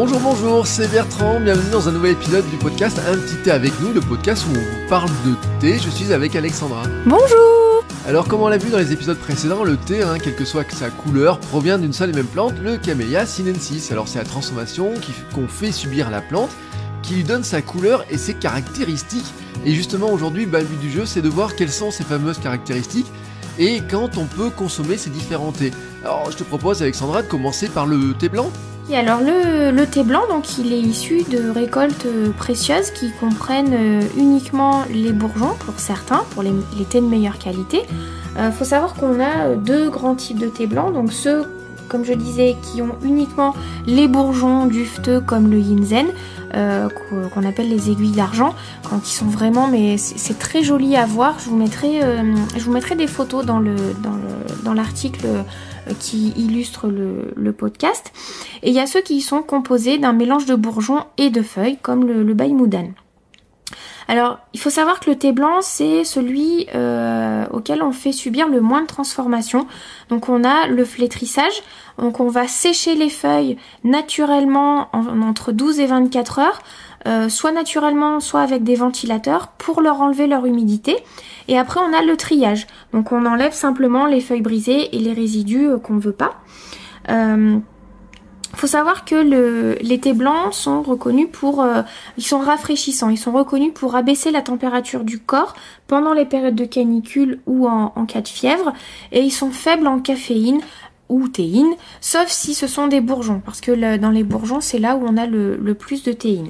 Bonjour, c'est Bertrand, bienvenue dans un nouvel épisode du podcast Un petit thé avec nous, le podcast où on vous parle de thé. Je suis avec Alexandra. Bonjour. Alors comme on l'a vu dans les épisodes précédents, le thé, quelle que soit sa couleur, provient d'une seule et même plante, le Camellia sinensis. Alors c'est la transformation qu'on fait subir à la plante, qui lui donne sa couleur et ses caractéristiques. Et justement aujourd'hui, le but du jeu, c'est de voir quelles sont ces fameuses caractéristiques et quand on peut consommer ces différents thés. Alors je te propose Alexandra de commencer par le thé blanc. Et alors le thé blanc, donc il est issu de récoltes précieuses qui comprennent uniquement les bourgeons pour certains, pour les thés de meilleure qualité. Faut savoir qu'on a deux grands types de thé blanc, donc ceux, comme je disais, qui ont uniquement les bourgeons dufteux comme le ginseng, qu'on appelle les aiguilles d'argent, quand ils sont vraiment, mais c'est très joli à voir. Je vous mettrai des photos dans l'article qui illustre le podcast. Et il y a ceux qui sont composés d'un mélange de bourgeons et de feuilles, comme le baïmoudane. Alors, il faut savoir que le thé blanc, c'est celui auquel on fait subir le moins de transformation. Donc, on a le flétrissage. Donc, on va sécher les feuilles naturellement entre 12 et 24 heures, soit naturellement, soit avec des ventilateurs, pour leur enlever leur humidité. Et après, on a le triage. Donc, on enlève simplement les feuilles brisées et les résidus qu'on ne veut pas. Faut savoir que les thés blancs sont reconnus ils sont rafraîchissants, ils sont reconnus pour abaisser la température du corps pendant les périodes de canicule ou en cas de fièvre, et ils sont faibles en caféine ou théine, sauf si ce sont des bourgeons, parce que dans les bourgeons, c'est là où on a le plus de théine.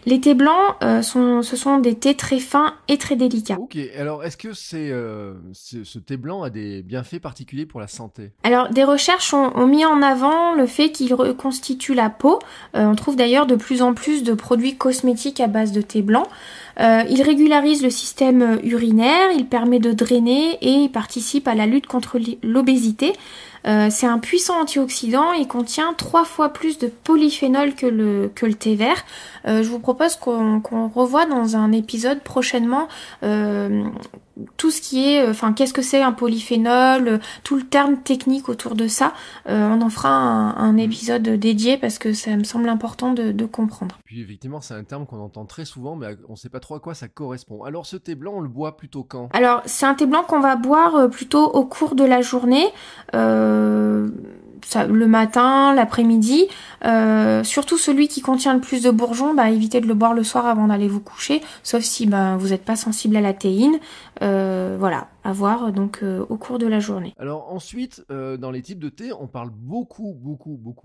Les thés blancs, ce sont des thés très fins et très délicats. Ok, alors est-ce que ce thé blanc a des bienfaits particuliers pour la santé ? Alors, des recherches ont mis en avant le fait qu'il reconstitue la peau. On trouve d'ailleurs de plus en plus de produits cosmétiques à base de thé blanc. Il régularise le système urinaire, il permet de drainer et il participe à la lutte contre l'obésité. C'est un puissant antioxydant, il contient 3 fois plus de polyphénol que le thé vert. Je vous propose qu'on revoie dans un épisode prochainement tout ce qui est, qu'est-ce que c'est un polyphénol, tout le terme technique autour de ça. On en fera un épisode dédié parce que ça me semble important de comprendre. Puis effectivement, c'est un terme qu'on entend très souvent, mais on ne sait pas trop à quoi ça correspond. Alors ce thé blanc, on le boit plutôt quand ? Alors c'est un thé blanc qu'on va boire plutôt au cours de la journée. Le matin, l'après-midi, surtout celui qui contient le plus de bourgeons, évitez de le boire le soir avant d'aller vous coucher, sauf si vous n'êtes pas sensible à la théine. Voilà, à voir donc au cours de la journée. Alors ensuite, dans les types de thé, on parle beaucoup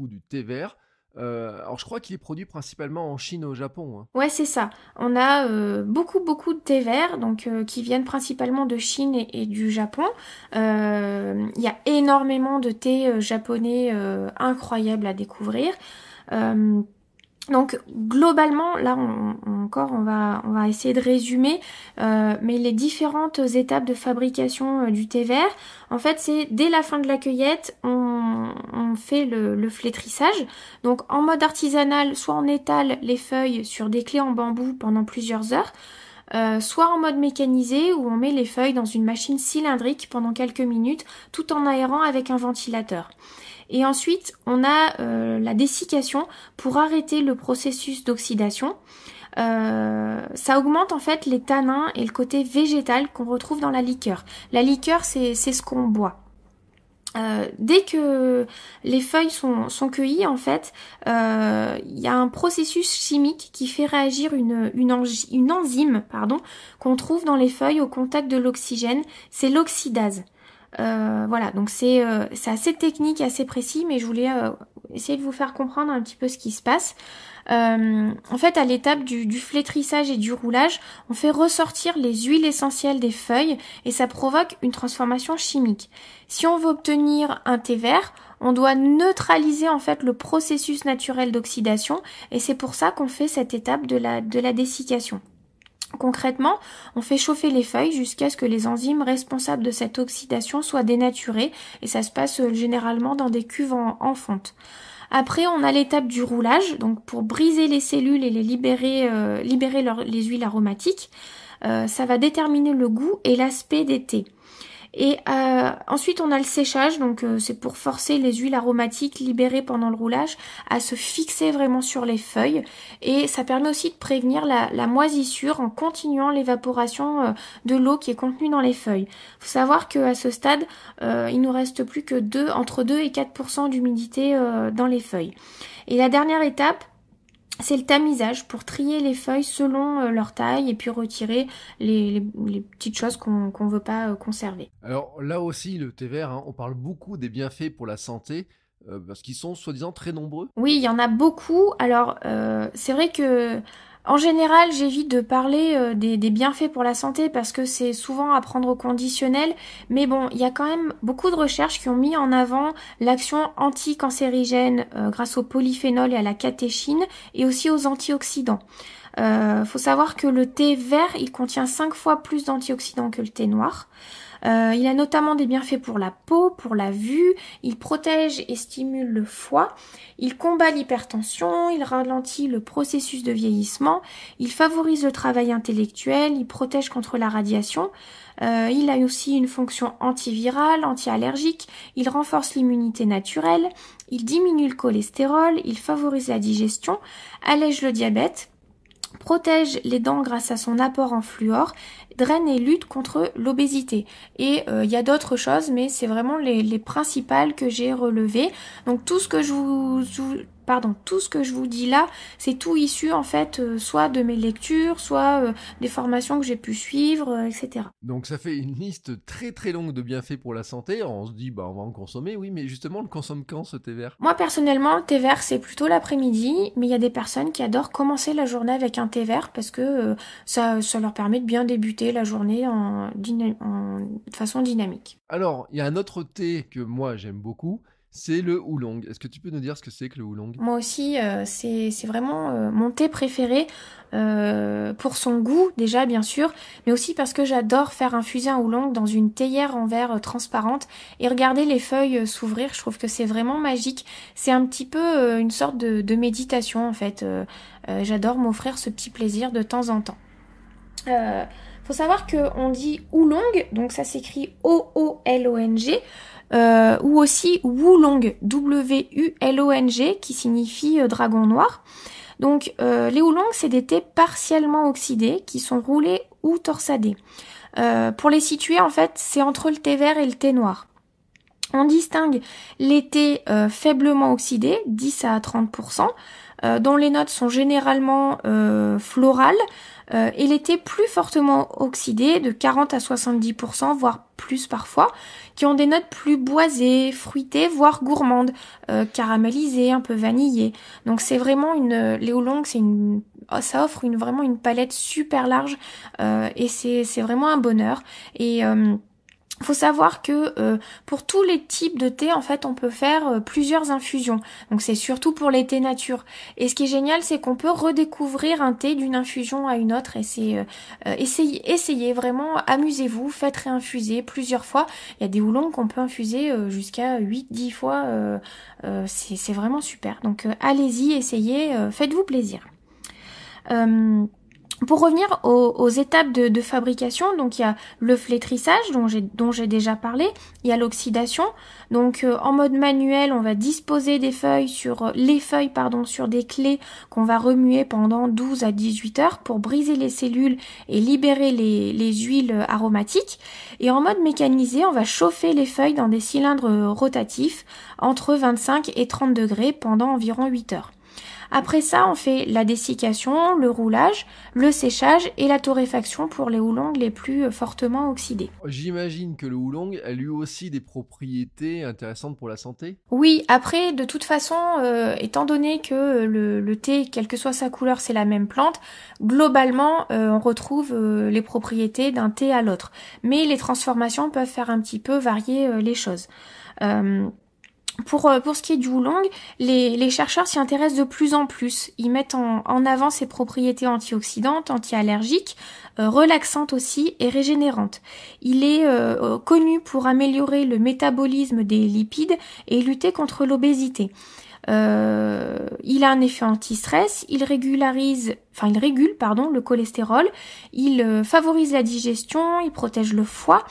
du thé vert. Alors je crois qu'il est produit principalement en Chine et au Japon. Ouais, c'est ça. On a beaucoup de thé vert, donc qui viennent principalement de Chine et du Japon. Il y a énormément de thé japonais incroyables à découvrir. Donc globalement, là on va essayer de résumer, mais les différentes étapes de fabrication du thé vert, en fait c'est dès la fin de la cueillette, on fait le flétrissage. Donc en mode artisanal, soit on étale les feuilles sur des clés en bambou pendant plusieurs heures, soit en mode mécanisé où on met les feuilles dans une machine cylindrique pendant quelques minutes tout en aérant avec un ventilateur. Et ensuite, on a la dessiccation pour arrêter le processus d'oxydation. Ça augmente en fait les tanins et le côté végétal qu'on retrouve dans la liqueur. La liqueur, c'est ce qu'on boit. Dès que les feuilles sont cueillies, en fait, il y a un processus chimique qui fait réagir une enzyme, qu'on trouve dans les feuilles au contact de l'oxygène. C'est l'oxydase. Voilà, donc c'est assez technique, assez précis, mais je voulais essayer de vous faire comprendre un petit peu ce qui se passe. En fait, à l'étape du flétrissage et du roulage, on fait ressortir les huiles essentielles des feuilles et ça provoque une transformation chimique. Si on veut obtenir un thé vert, on doit neutraliser en fait le processus naturel d'oxydation et c'est pour ça qu'on fait cette étape de la dessiccation. Concrètement, on fait chauffer les feuilles jusqu'à ce que les enzymes responsables de cette oxydation soient dénaturées et ça se passe généralement dans des cuves en fonte. Après, on a l'étape du roulage, donc pour briser les cellules et les libérer les huiles aromatiques. Ça va déterminer le goût et l'aspect des thés. Et ensuite, on a le séchage, donc c'est pour forcer les huiles aromatiques libérées pendant le roulage à se fixer vraiment sur les feuilles. Et ça permet aussi de prévenir la moisissure en continuant l'évaporation de l'eau qui est contenue dans les feuilles. Il faut savoir qu'à ce stade, il nous reste plus que entre 2 et 4% d'humidité dans les feuilles. Et la dernière étape, c'est le tamisage pour trier les feuilles selon leur taille et puis retirer les petites choses qu'on veut pas conserver. Alors là aussi, le thé vert, hein, on parle beaucoup des bienfaits pour la santé, parce qu'ils sont soi-disant très nombreux. Oui, il y en a beaucoup. Alors, c'est vrai que en général, j'évite de parler des bienfaits pour la santé parce que c'est souvent à prendre au conditionnel. Mais bon, il y a quand même beaucoup de recherches qui ont mis en avant l'action anticancérigène grâce au polyphénol et à la catéchine et aussi aux antioxydants. Faut savoir que le thé vert, il contient 5 fois plus d'antioxydants que le thé noir. Il a notamment des bienfaits pour la peau, pour la vue, il protège et stimule le foie, il combat l'hypertension, il ralentit le processus de vieillissement, il favorise le travail intellectuel, il protège contre la radiation, il a aussi une fonction antivirale, anti-allergique, il renforce l'immunité naturelle, il diminue le cholestérol, il favorise la digestion, allège le diabète, protège les dents grâce à son apport en fluor, draine et lutte contre l'obésité. Et il y a d'autres choses, mais c'est vraiment les principales que j'ai relevées. Donc tout ce que je vous dis là, c'est tout issu en fait soit de mes lectures, soit des formations que j'ai pu suivre, etc. Donc ça fait une liste très très longue de bienfaits pour la santé. Alors on se dit, on va en consommer, oui, mais justement, on le consomme quand, ce thé vert? Moi personnellement, le thé vert c'est plutôt l'après-midi, mais il y a des personnes qui adorent commencer la journée avec un thé vert parce que ça leur permet de bien débuter la journée de façon dynamique. Alors, il y a un autre thé que moi j'aime beaucoup, c'est le oolong. Est-ce que tu peux nous dire ce que c'est que le oolong? Moi aussi, c'est vraiment mon thé préféré pour son goût déjà bien sûr, mais aussi parce que j'adore faire infuser un oolong dans une théière en verre transparente et regarder les feuilles s'ouvrir. Je trouve que c'est vraiment magique. C'est un petit peu une sorte de méditation en fait. J'adore m'offrir ce petit plaisir de temps en temps. Faut savoir qu'on dit oolong, donc ça s'écrit O-O-L-O-N-G. Ou aussi Wulong, W-U-L-O-N-G, qui signifie dragon noir. Donc les oolongs, c'est des thés partiellement oxydés qui sont roulés ou torsadés. Pour les situer, en fait, c'est entre le thé vert et le thé noir. On distingue les thés faiblement oxydés, 10 à 30%, dont les notes sont généralement florales, et les thés plus fortement oxydés, de 40 à 70%, voire plus parfois, qui ont des notes plus boisées, fruitées, voire gourmandes, caramélisées, un peu vanillées. Donc c'est vraiment les oolongs, ça offre vraiment une palette super large, et c'est vraiment un bonheur. Et faut savoir que pour tous les types de thé, en fait, on peut faire plusieurs infusions. Donc c'est surtout pour les thés nature. Et ce qui est génial, c'est qu'on peut redécouvrir un thé d'une infusion à une autre. Et c'est essayez vraiment, amusez-vous, faites réinfuser plusieurs fois. Il y a des oolongs qu'on peut infuser jusqu'à 8-10 fois. C'est vraiment super. Donc allez-y, essayez, faites-vous plaisir. Pour revenir aux étapes de fabrication, donc il y a le flétrissage dont j'ai déjà parlé, il y a l'oxydation. Donc en mode manuel, on va disposer les feuilles sur des clés qu'on va remuer pendant 12 à 18 heures pour briser les cellules et libérer les huiles aromatiques. Et en mode mécanisé, on va chauffer les feuilles dans des cylindres rotatifs entre 25 et 30 degrés pendant environ 8 heures. Après ça, on fait la dessiccation, le roulage, le séchage et la torréfaction pour les oolongs les plus fortement oxydés. J'imagine que le oolong a lui aussi des propriétés intéressantes pour la santé? Oui, après, de toute façon, étant donné que le thé, quelle que soit sa couleur, c'est la même plante, globalement, on retrouve les propriétés d'un thé à l'autre. Mais les transformations peuvent faire un petit peu varier les choses. Pour ce qui est du oolong, les chercheurs s'y intéressent de plus en plus. Ils mettent en avant ses propriétés antioxydantes, anti-allergiques, relaxantes aussi et régénérantes. Il est connu pour améliorer le métabolisme des lipides et lutter contre l'obésité. Il a un effet anti-stress, il régule le cholestérol, il favorise la digestion, il protège le foie,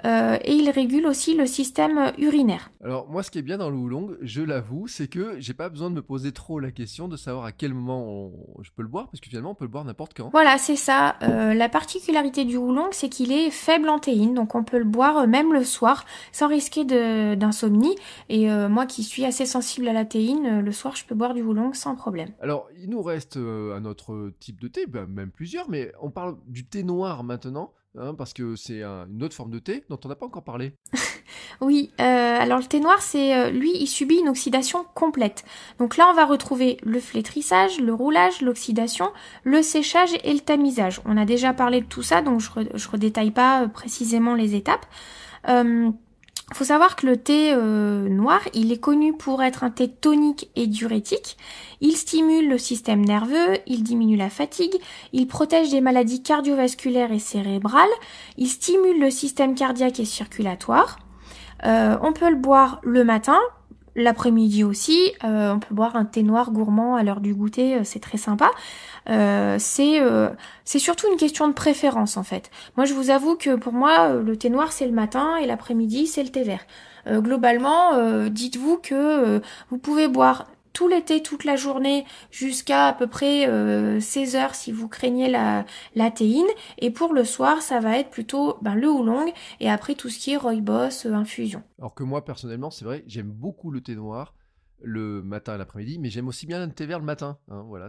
et il régule aussi le système urinaire. Alors moi, ce qui est bien dans le oolong, je l'avoue, c'est que j'ai pas besoin de me poser trop la question de savoir à quel moment je peux le boire, parce que finalement on peut le boire n'importe quand. Voilà, c'est ça. La particularité du oolong, c'est qu'il est faible en théine, donc on peut le boire même le soir sans risquer d'insomnie. Et moi qui suis assez sensible à la théine, le soir je peux boire du oolong sans problème. Alors il nous reste un autre type de thé, même plusieurs, mais on parle du thé noir maintenant. Parce que c'est une autre forme de thé dont on n'a pas encore parlé. Oui, alors le thé noir, lui, il subit une oxydation complète. Donc là, on va retrouver le flétrissage, le roulage, l'oxydation, le séchage et le tamisage. On a déjà parlé de tout ça, donc je redétaille pas précisément les étapes. Faut savoir que le thé noir, il est connu pour être un thé tonique et diurétique. Il stimule le système nerveux, il diminue la fatigue, il protège des maladies cardiovasculaires et cérébrales, il stimule le système cardiaque et circulatoire. On peut le boire le matin, l'après-midi aussi. On peut boire un thé noir gourmand à l'heure du goûter, c'est très sympa. C'est surtout une question de préférence en fait. Moi je vous avoue que pour moi le thé noir c'est le matin et l'après-midi c'est le thé vert. Globalement, dites-vous que vous pouvez boire tout l'été, toute la journée, jusqu'à à peu près 16 heures si vous craignez la théine. Et pour le soir, ça va être plutôt le oolong et après tout ce qui est rooibos, infusion. Alors que moi, personnellement, c'est vrai, j'aime beaucoup le thé noir le matin et l'après-midi, mais j'aime aussi bien le thé vert le matin. Voilà,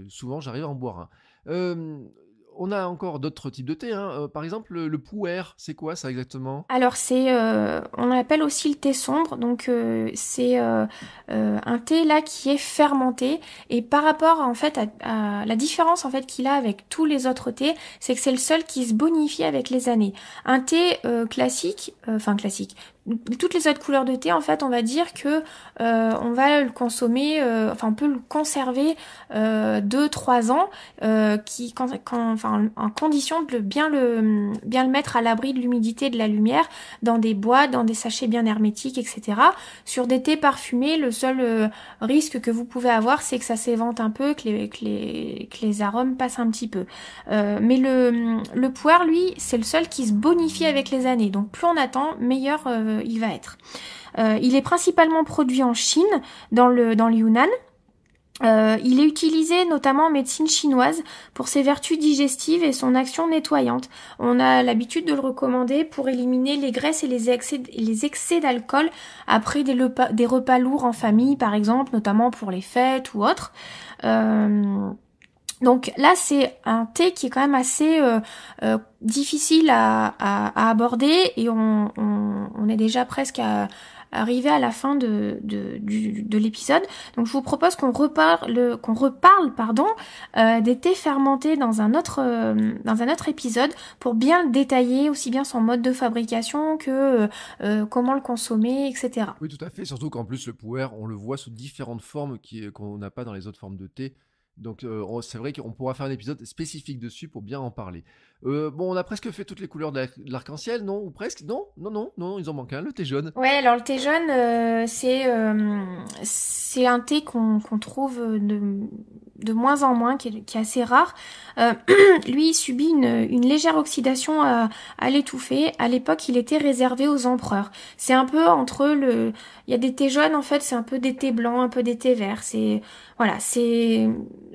souvent, j'arrive à en boire un. On a encore d'autres types de thé. Par exemple, le pu'er, c'est quoi ça exactement ? Alors on appelle aussi le thé sombre. Donc c'est un thé là qui est fermenté. Et par rapport en fait à la différence en fait qu'il a avec tous les autres thés, c'est que c'est le seul qui se bonifie avec les années. Un thé classique. Toutes les autres couleurs de thé, en fait, on va dire que on va le consommer, on peut le conserver 2-3 ans, en condition de bien le mettre à l'abri de l'humidité, de la lumière, dans des boîtes, dans des sachets bien hermétiques, etc. Sur des thés parfumés, le seul risque que vous pouvez avoir, c'est que ça s'évente un peu, que les arômes passent un petit peu. Mais le pu'er, lui, c'est le seul qui se bonifie avec les années. Donc plus on attend, meilleur il va être. Il est principalement produit en Chine, dans le Yunnan. Il est utilisé notamment en médecine chinoise pour ses vertus digestives et son action nettoyante. On a l'habitude de le recommander pour éliminer les graisses et les excès d'alcool après des repas lourds en famille, par exemple, notamment pour les fêtes ou autres. Donc là, c'est un thé qui est quand même assez difficile à aborder et on est déjà presque arrivé à la fin de l'épisode. Donc je vous propose qu'on reparle des thés fermentés dans un autre épisode pour bien le détailler, aussi bien son mode de fabrication que comment le consommer, etc. Oui, tout à fait. Surtout qu'en plus le pu'er, on le voit sous différentes formes qu'on n'a pas dans les autres formes de thé. Donc c'est vrai qu'on pourra faire un épisode spécifique dessus pour bien en parler. On a presque fait toutes les couleurs de l'arc-en-ciel, non ? Ou presque ? Non, ils en manquent un, le thé jaune. Ouais, alors le thé jaune, c'est un thé qu'on trouve de moins en moins, qui est assez rare. Lui, il subit une légère oxydation à l'étouffer. À l'époque, il était réservé aux empereurs. C'est un peu il y a des thés jaunes, en fait, c'est un peu des thés blancs, un peu des thés verts.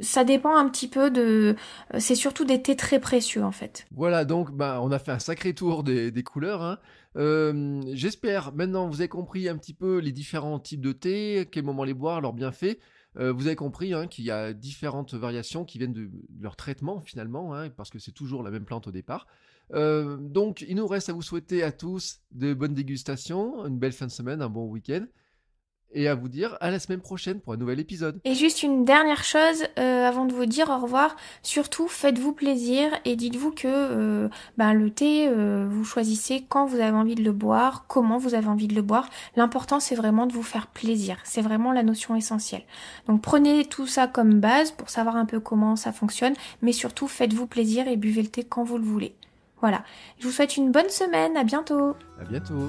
Ça dépend un petit peu c'est surtout des thés très précieux, en fait. Voilà, donc on a fait un sacré tour des couleurs. J'espère maintenant vous avez compris un petit peu les différents types de thé, à quel moment les boire, leurs bienfaits. Vous avez compris qu'il y a différentes variations qui viennent de leur traitement finalement, parce que c'est toujours la même plante au départ. Donc il nous reste à vous souhaiter à tous de bonnes dégustations, une belle fin de semaine, un bon week-end. Et à vous dire à la semaine prochaine pour un nouvel épisode. Et juste une dernière chose avant de vous dire au revoir, surtout faites-vous plaisir et dites-vous que le thé, vous choisissez quand vous avez envie de le boire, comment vous avez envie de le boire. L'important c'est vraiment de vous faire plaisir, c'est vraiment la notion essentielle. Donc prenez tout ça comme base pour savoir un peu comment ça fonctionne, mais surtout faites-vous plaisir et buvez le thé quand vous le voulez. Voilà, je vous souhaite une bonne semaine, à bientôt. À bientôt.